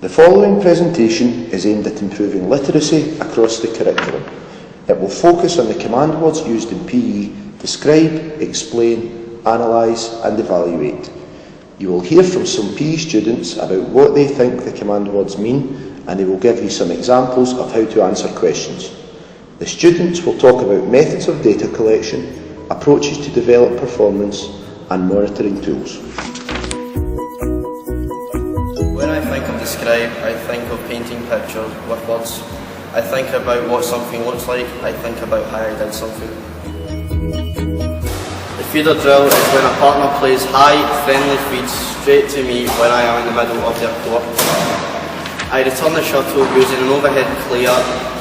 The following presentation is aimed at improving literacy across the curriculum. It will focus on the command words used in PE: describe, explain, analyse and evaluate. You will hear from some PE students about what they think the command words mean, and they will give you some examples of how to answer questions. The students will talk about methods of data collection, approaches to develop performance and monitoring tools. When I think of describe, I think of painting pictures with words. I think about what something looks like, I think about how I did something. The feeder drill is when a partner plays high, friendly feeds straight to me when I am in the middle of their court. I return the shuttle using an overhead clear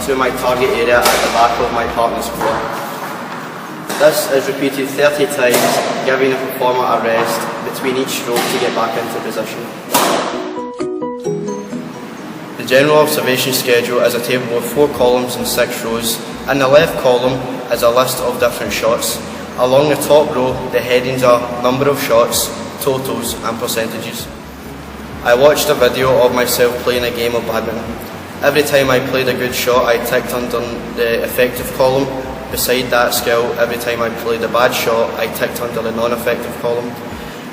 to my target area at the back of my partner's court. This is repeated 30 times, giving the performer a rest between each stroke to get back into position. The general observation schedule is a table with 4 columns and 6 rows. In the left column is a list of different shots. Along the top row, the headings are number of shots, totals and percentages. I watched a video of myself playing a game of badminton. Every time I played a good shot, I ticked under the effective column. Beside that skill, every time I played a bad shot, I ticked under the non-effective column.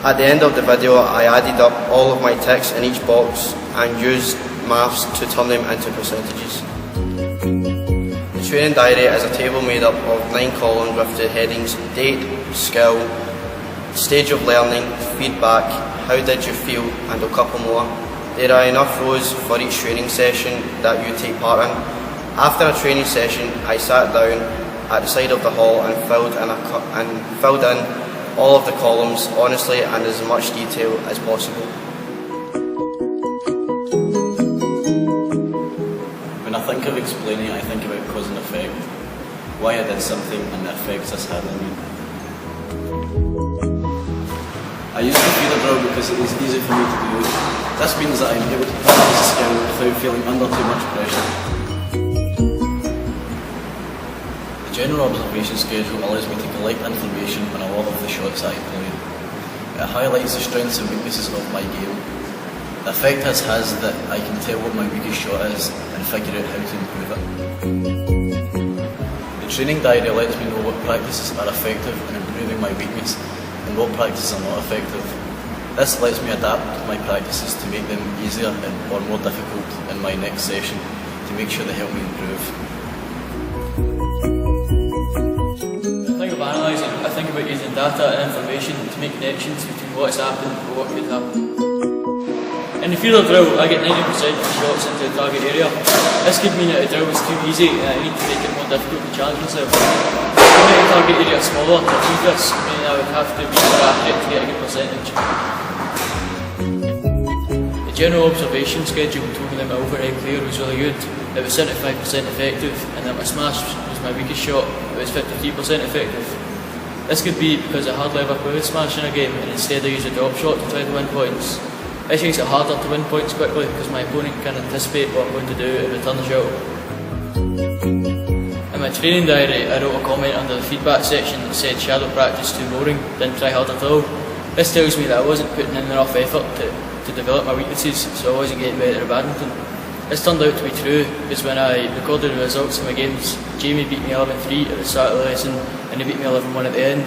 At the end of the video, I added up all of my ticks in each box and used maths to turn them into percentages. The training diary is a table made up of 9 columns with the headings date, skill, stage of learning, feedback, how did you feel, and a couple more. There are enough rows for each training session that you take part in. After a training session, I sat down at the side of the hall and filled in all of the columns honestly and as much detail as possible. When I think of explaining, I think about cause and effect, why I did something and the effects this had on me. I used the feeder drill because it was easy for me to do. This means that I'm able to practice a skill without feeling under too much pressure. The general observation schedule allows me to collect information on a lot of the shots that I play. It highlights the strengths and weaknesses of my game. The effect this has is that I can tell what my weakest shot is and figure out how to improve it. The training diary lets me know what practices are effective in improving my weakness and what practices are not effective. This lets me adapt my practices to make them easier or more difficult in my next session to make sure they help me improve. When I think of analysing, I think about using data and information to make connections between what has happened and what could happen. In the feeder drill, I get 90% of shots into the target area. This could mean that the drill was too easy and I need to make it more difficult to challenge myself. If I make the target area smaller to achieve this, meaning I would have to be more accurate to get a good percentage. The general observation schedule told me that my overhead clear was really good. It was 75% effective, and that my smash was my weakest shot. It was 53% effective. This could be because I hardly ever play with smash in a game, and instead I use a drop shot to try to win points. This makes it harder to win points quickly because my opponent can anticipate what I'm going to do and return the shot. In my training diary, I wrote a comment under the feedback section that said shadow practice too boring, didn't try hard at all. This tells me that I wasn't putting in enough effort to develop my weaknesses, so I wasn't getting better at badminton. This turned out to be true because when I recorded the results of my games, Jamie beat me 11-3 at the start of the lesson and he beat me 11-1 at the end.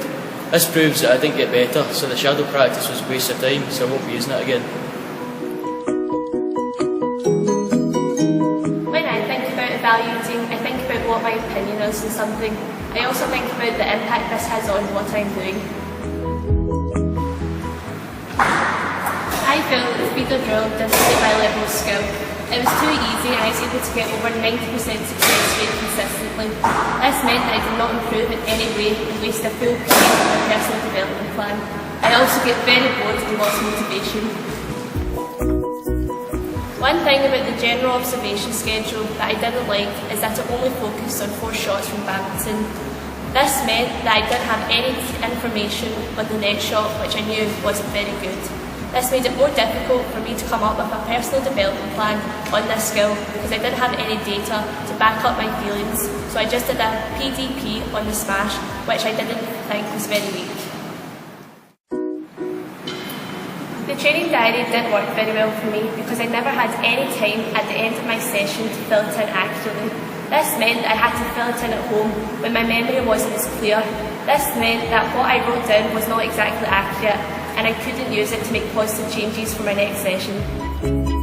This proves that I didn't get better, so the shadow practice was a waste of time, so I won't be using it again. When I think about evaluating, I think about what my opinion is on something. I also think about the impact this has on what I'm doing. I felt that the feeder drill didn't suit my level of skill. It was too easy and I was able to get over 90% success rate consistently. This meant that I did not improve in any way and wasted a full period of my personal development plan. I also get very bored and lost motivation. One thing about the general observation schedule that I didn't like is that it only focused on 4 shots from badminton. This meant that I didn't have any information on the next shot, which I knew wasn't very good. This made it more difficult for me to come up with a personal development plan on this skill because I didn't have any data to back up my feelings, so I just did a PDP on the smash, which I didn't think was very weak. The training diary didn't work very well for me because I never had any time at the end of my session to fill it in accurately. This meant that I had to fill it in at home when my memory wasn't as clear. This meant that what I wrote down was not exactly accurate and I couldn't use it to make positive changes for my next session.